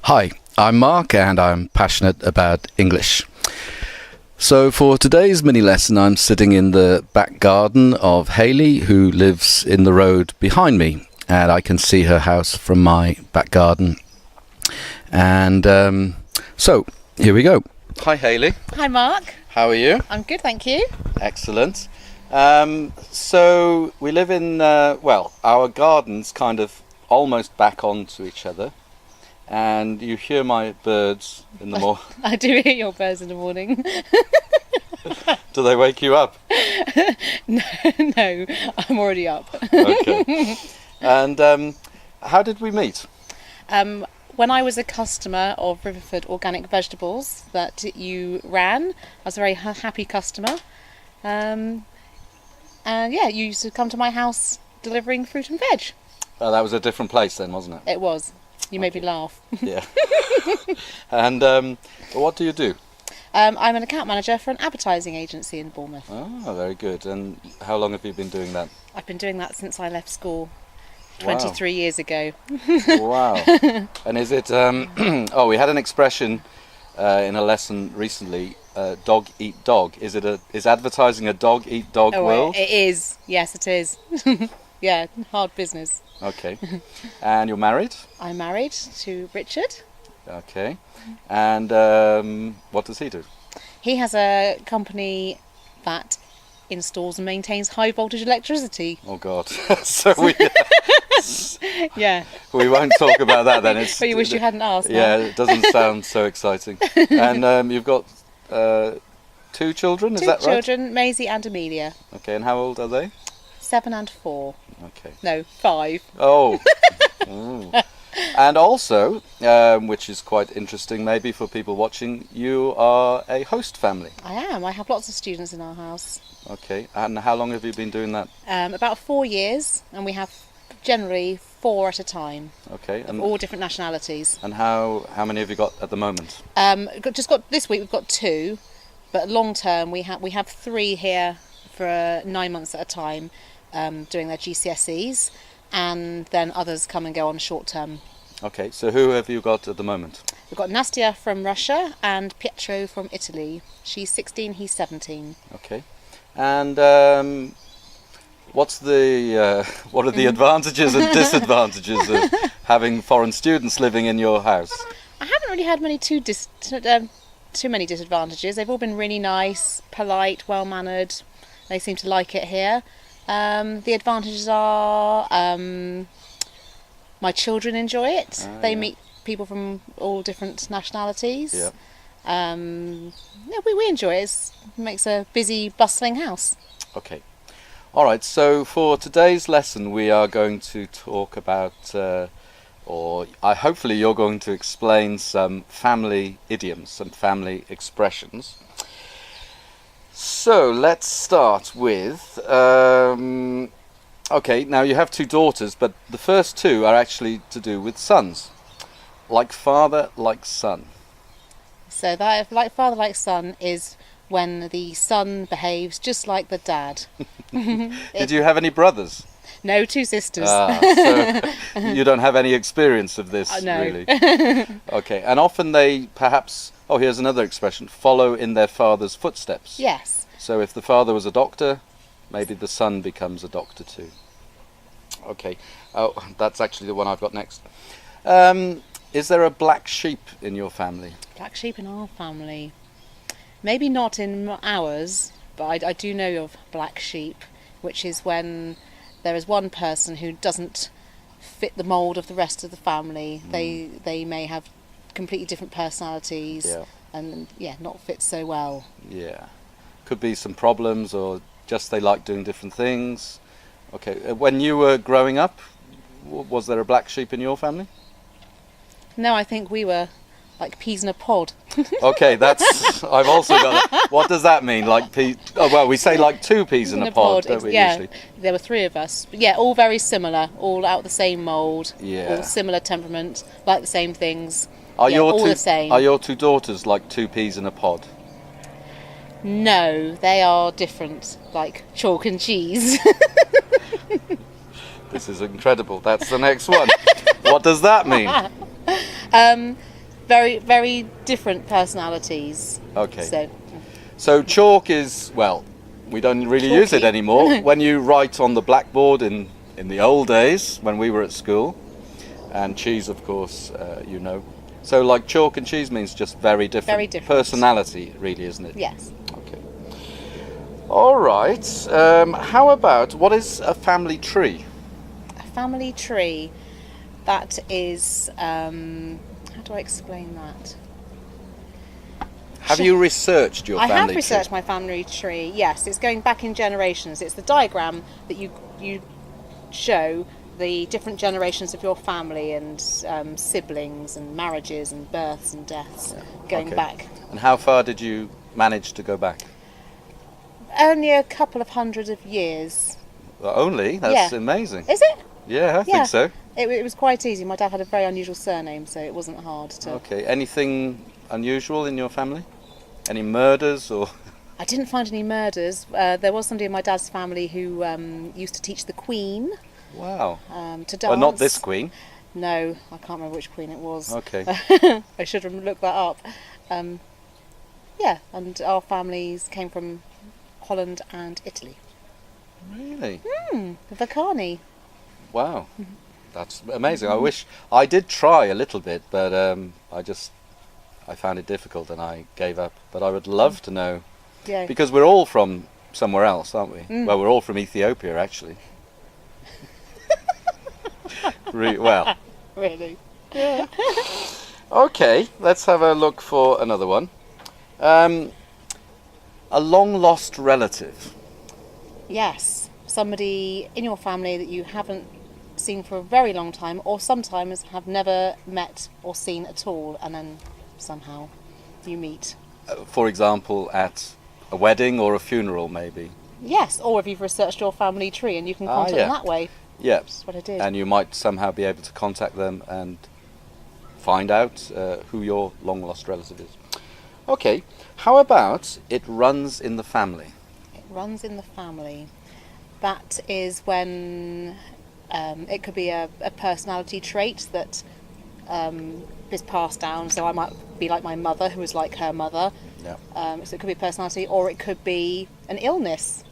Hi, I'm Mark and I'm passionate about English. So for today's mini lesson, I'm sitting in the back garden of Hayley, who lives in the road behind me, and I can see her house from my back garden. And so here we go. Hi Hayley. Hi Mark. How are you? I'm good, thank you. Excellent. So we live in, our garden's kind of almost back onto each other. And you hear my birds in the morning. I do hear your birds in the morning. Do they wake you up? No, I'm already up. Okay. And how did we meet? When I was a customer of Riverford Organic Vegetables that you ran, I was a very happy customer. And you used to come to my house delivering fruit and veg. Oh, that was a different place then, wasn't it? It was. You made me laugh. Yeah. And what do you do? I'm an account manager for an advertising agency in Bournemouth. Oh, very good. And how long have you been doing that? I've been doing that since I left school 23 years ago. Wow. And is it... we had an expression in a lesson recently, dog eat dog. Is advertising a dog eat dog world? It is. Yes, it is. Yeah, hard business. Okay. And you're married? I'm married to Richard. Okay. And what does he do? He has a company that installs and maintains high voltage electricity. Oh God. So we Yeah. we won't talk about that then. It's, But you wish you hadn't asked. Yeah, it doesn't sound so exciting. And you've got 2 children, is that right? 2 children, Maisie and Amelia. Okay, and how old are they? 7 and 4. Okay. No, 5. Oh. Mm. And also, which is quite interesting maybe for people watching, you are a host family. I am. I have lots of students in our house. Okay, and how long have you been doing that? About 4 years, and we have generally 4 at a time. Okay. Of all different nationalities. And how many have you got at the moment? This week we've got 2, but long term we have 3 here for 9 months at a time, doing their GCSEs, and then others come and go on short term. Okay, so who have you got at the moment? We've got Nastia from Russia and Pietro from Italy. She's 16, he's 17. Okay, and what are the advantages and disadvantages of having foreign students living in your house? I haven't really had too many disadvantages. They've all been really nice, polite, well mannered. They seem to like it here. The advantages are my children enjoy it. They meet people from all different nationalities. Yeah. We enjoy it. It makes a busy, bustling house. Okay. All right. So for today's lesson, we are going to talk about, hopefully, you're going to explain some family idioms, some family expressions. So let's start with, okay, now you have 2 daughters, but the first 2 are actually to do with sons. Like father, like son. So that, like father, like son, is when the son behaves just like the dad. Did you have any brothers? No, 2 sisters. So you don't have any experience of this, No. really? Okay, and often they perhaps... Oh, here's another expression, follow in their father's footsteps. Yes. So if the father was a doctor, maybe the son becomes a doctor too. Okay, oh, that's actually the one I've got next. Is there a black sheep in your family? Black sheep in our family. Maybe not in ours, but I do know of black sheep, which is when there is one person who doesn't fit the mould of the rest of the family. They may have completely different personalities and not fit so well. Yeah, could be some problems or just they like doing different things. Okay, when you were growing up, was there a black sheep in your family? No, I think we were like peas in a pod. Okay, that's... I've also got that. What does that mean? Like we say like 2 peas in a pod, don't we, usually? There were 3 of us. But yeah, all very similar, all out the same mould, all similar temperament, like the same things. All the same. Are your 2 daughters like 2 peas in a pod? No, they are different, like chalk and cheese. This is incredible. That's the next one. What does that mean? very, very different personalities. Okay. So, So chalk is, well, we don't really use it Chalky. anymore. When you write on the blackboard in the old days when we were at school, and cheese, of course, you know. So like chalk and cheese means just very different. Very different. Personality, really, isn't it? yes. Okay. All right. How about, what is a family tree? A family tree, that is, how do I explain that? Have you researched your I family have tree? researched my family tree, yes. It's going back in generations. It's the diagram that you show the different generations of your family and siblings and marriages and births and deaths going Okay. back. And how far did you manage to go back? Only a couple of hundred of years. Well, only? That's Yeah. amazing. Is it? Yeah, I Yeah. think so. It was quite easy. My dad had a very unusual surname, so it wasn't hard to... Okay. Anything unusual in your family? Any murders or? I didn't find any murders. There was somebody in my dad's family who used to teach the Queen Wow. to dance. Well, not this queen. No, I can't remember which Queen it was. Okay. I should have looked that up. Yeah, and our families came from Holland and Italy. Really? The Vaccani. Wow. That's amazing. I wish I did try a little bit, but I found it difficult and I gave up. But I would love to know, Yeah. because we're all from somewhere else, aren't we? Well, we're all from Ethiopia, actually. Well. Really? Okay, let's have a look for another one. A long lost relative. Yes. Somebody in your family that you haven't seen for a very long time, or sometimes have never met or seen at all, and then somehow you meet. For example, at a wedding or a funeral, maybe. Yes, or if you've researched your family tree and you can contact them yeah. that way. Yeah. That's what I did. And you might somehow be able to contact them and find out who your long lost relative is. Okay, how about it runs in the family? It runs in the family. That is when it could be a personality trait that is passed down. So I might be like my mother, who was like her mother. Yeah. So it could be a personality, or it could be an illness,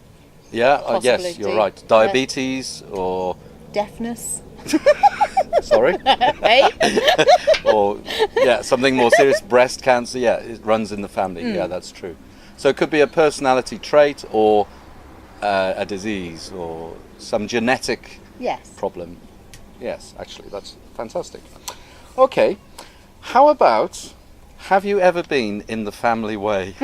Yeah, yes, Possibility. you're right. Diabetes or, deafness. sorry, Hey? or yeah, something more serious, breast cancer. Yeah, it runs in the family. Yeah, that's true. So it could be a personality trait or a disease or some genetic Yes. problem. Yes, actually, that's fantastic. Okay, how about, have you ever been in the family way?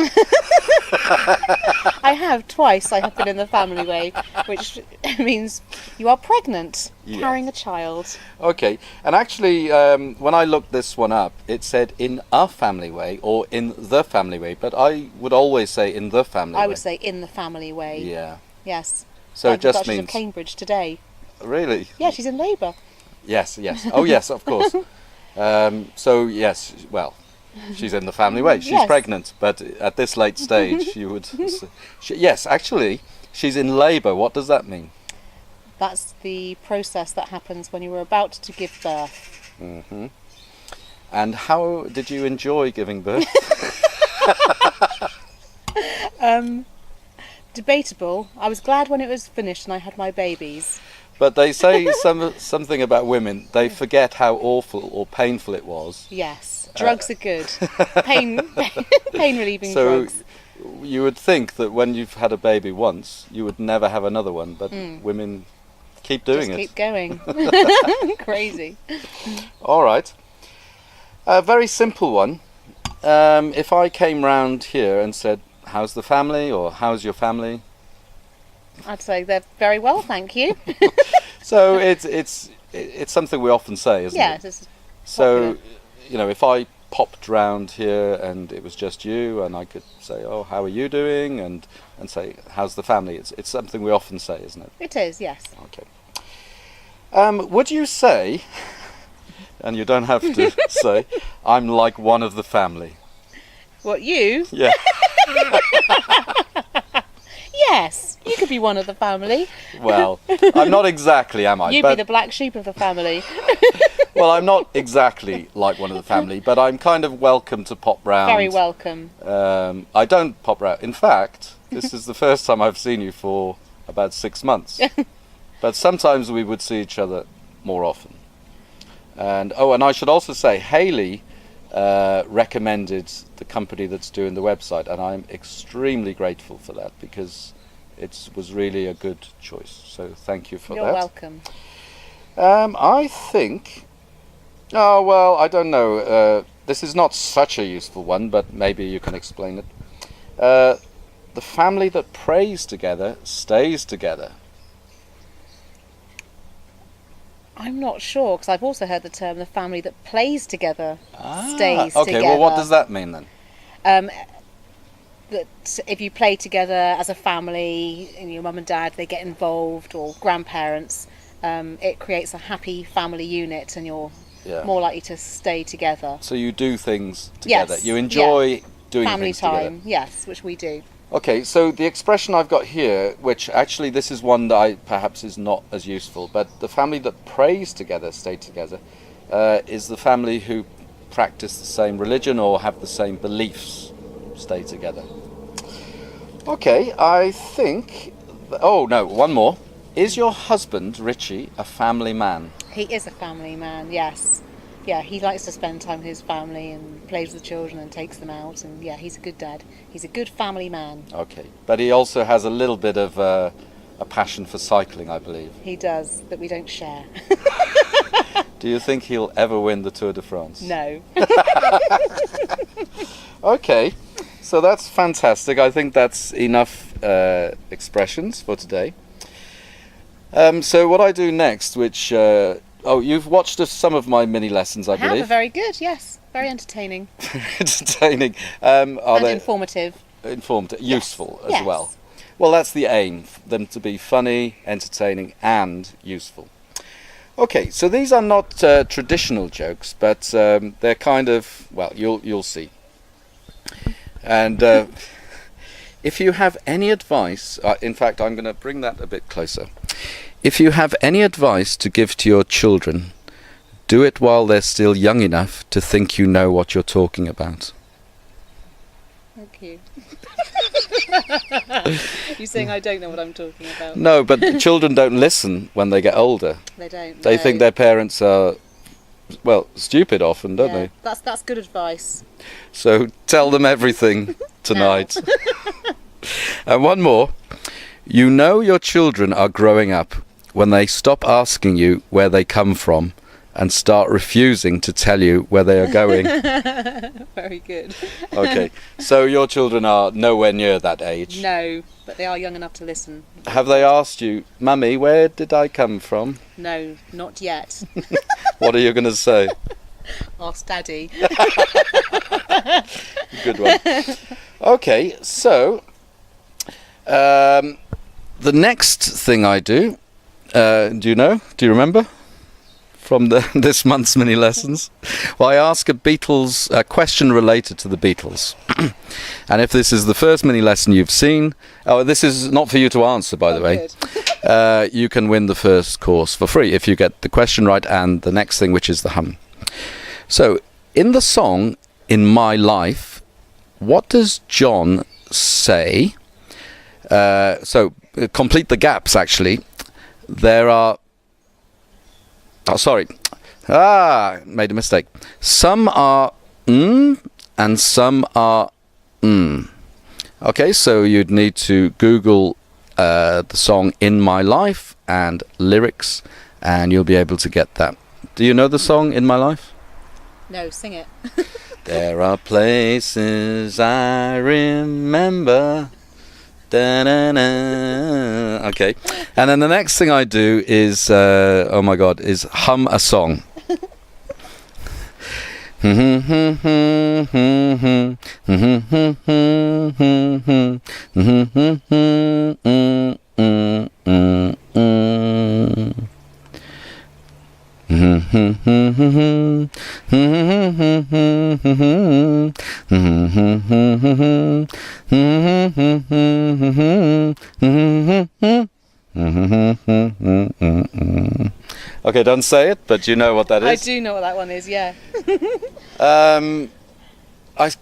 I have twice. I have been in the family way, which means you are pregnant, Yes. carrying a child. Okay, and actually, when I looked this one up, it said in a family way or in the family way, but I would always say in the family way. I would say in the family way. Yeah. Yes. So Like it the just Duchess of means, Cambridge today. really? Yeah, she's in labour. Yes, yes. Oh, yes, of course. So, yes, well, she's in the family way. She's Yes. pregnant, but at this late stage, you would... yes, actually, she's in labour. What does that mean? That's the process that happens when you were about to give birth. Hmm. And how did you enjoy giving birth? Debatable. I was glad when it was finished and I had my babies. But they say something about women. They forget how awful or painful it was. Yes. Drugs are good. Pain relieving So drugs. you would think that when you've had a baby once, you would never have another one. But women keep doing Just it. keep going. Crazy. All right. A very simple one. If I came round here and said, "How's the family?" or "How's your family?" I'd say they're very well, thank you. So it's something we often say, isn't Yeah, it? it's So, popular. you know, if I popped round here and it was just you, and I could say, "Oh, how are you doing?" and say, "How's the family?" It's something we often say, isn't it? It is, yes. Okay. Would you say, and you don't have to say, "I'm like one of the family"? What, you? Yeah. Yes. You could be one of the family. Well, I'm not exactly, am I? You'd be the black sheep of the family. Well, I'm not exactly like one of the family, but I'm kind of welcome to pop round. Very welcome. I don't pop round. In fact, this is the first time I've seen you for about 6 months. But sometimes we would see each other more often. And I should also say, Hayley recommended the company that's doing the website, and I'm extremely grateful for that, because it was really a good choice. So thank you for You're that. welcome. I think... Oh, well, I don't know. This is not such a useful one, but maybe you can explain it. The family that prays together stays together. I'm not sure, because I've also heard the term the family that plays together stays okay, together. well, what does that mean then? That if you play together as a family, and your mum and dad, they get involved, or grandparents, it creates a happy family unit, and you're more likely to stay together. So you do things together. Yes, You enjoy doing family things time, together. yes, which we do. Okay, so the expression I've got here, which actually this is one that perhaps is not as useful, but the family that prays together, stay together, is the family who practice the same religion or have the same beliefs, stay together. Okay, I think... Oh, no, one more. Is your husband, Richie, a family man? He is a family man, yes. Yeah, he likes to spend time with his family and plays with the children and takes them out, and yeah, he's a good dad. He's a good family man. Okay, but he also has a little bit of a passion for cycling, I believe. He does, that we don't share. Do you think he'll ever win the Tour de France? No. Okay, so that's fantastic. I think that's enough expressions for today. So what I do next, which... you've watched some of my mini lessons, I believe. Very good, yes. Very entertaining. Entertaining. And informative. Informative, useful as Yes. well. Well, that's the aim, for them to be funny, entertaining and useful. Okay, so these are not traditional jokes, but they're kind of, well, you'll see. And if you have any advice, in fact, I'm going to bring that a bit closer. If you have any advice to give to your children, do it while they're still young enough to think you know what you're talking about. Thank you. You're saying I don't know what I'm talking about? No, but the children don't listen when they get older. They don't. They no. think their parents are, well, stupid often, don't they? That's good advice. So tell them everything tonight. And one more. You know your children are growing up when they stop asking you where they come from and start refusing to tell you where they are going. Very good. Okay, so your children are nowhere near that age. No, but they are young enough to listen. Have they asked you, Mummy, where did I come from? No, not yet. What are you going to say? Ask Daddy. Good one. Okay, so the next thing I do, do you know? Do you remember? From this month's mini lessons? Well, I ask a question related to the Beatles. And if this is the first mini lesson you've seen, this is not for you to answer, by the way. You can win the first course for free if you get the question right and the next thing, which is the hum. So, in the song In My Life, what does John say? Complete the gaps, actually. There are... Oh, sorry. Made a mistake. Some are and some are Okay, so you'd need to Google the song In My Life and lyrics, and you'll be able to get that. Do you know the song In My Life? No, sing it. There are places I remember. Da-na-na. Okay, and then the next thing I do is is hum a song. Okay, don't say it, but you know what that I is. do know what that one is, yeah. I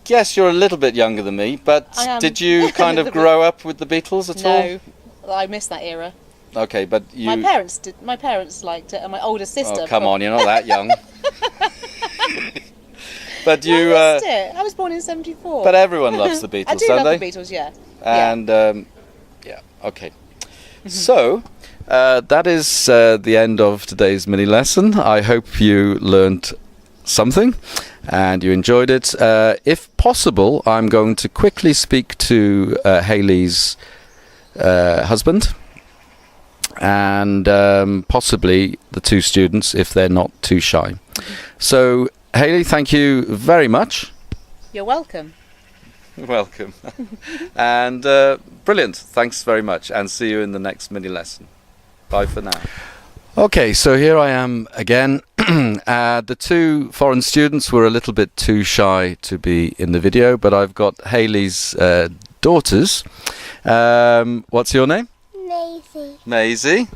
guess you're a little bit younger than me, but I am. did you kind of grow up with the Beatles at all? No, I missed that era. Okay, but you... My parents did. My parents liked it, and my older sister. Oh, come on, you're not that young. But I you... missed it. I was born in '74. But everyone loves the Beatles, I do don't love they? the Beatles, yeah. And yeah, okay. So that is the end of today's mini lesson. I hope you learnt something and you enjoyed it. If possible, I'm going to quickly speak to Hayley's husband and possibly the two students if they're not too shy. So Hayley, thank you very much. You're welcome. Welcome. And brilliant. Thanks very much. And see you in the next mini lesson. Bye for now. Okay, so here I am again. The two foreign students were a little bit too shy to be in the video, but I've got Hayley's daughters. What's your name? Maisie. Maisie.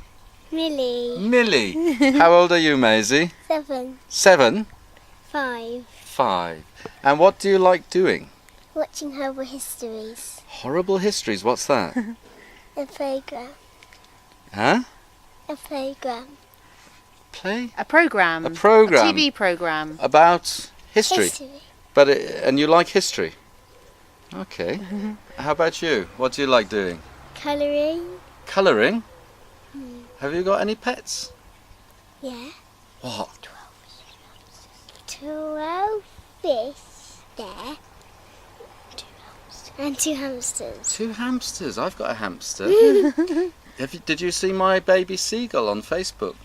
Millie. Millie. How old are you, Maisie? 7. 7? 5. 5. And what do you like doing? Watching Horrible Histories. Horrible Histories. What's that? A playground. Huh? A playground. Play? A program. A program. A TV program. About history. History. But and you like history? Okay. How about you? What do you like doing? Colouring. Colouring? Have you got any pets? Yeah. What? 12 fish there. And 2 hamsters. 2 hamsters. I've got a hamster. Did you see my baby seagull on Facebook?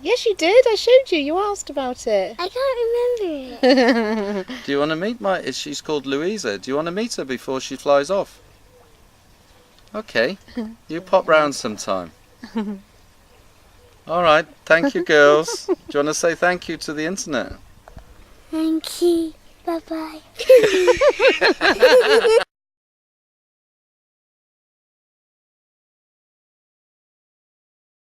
Yes, you did. I showed you. You asked about it. I can't remember it. Do you want to meet she's called Louisa. Do you want to meet her before she flies off? Okay. You pop round sometime. All right. Thank you, girls. Do you want to say thank you to the internet? Thank you. Bye-bye.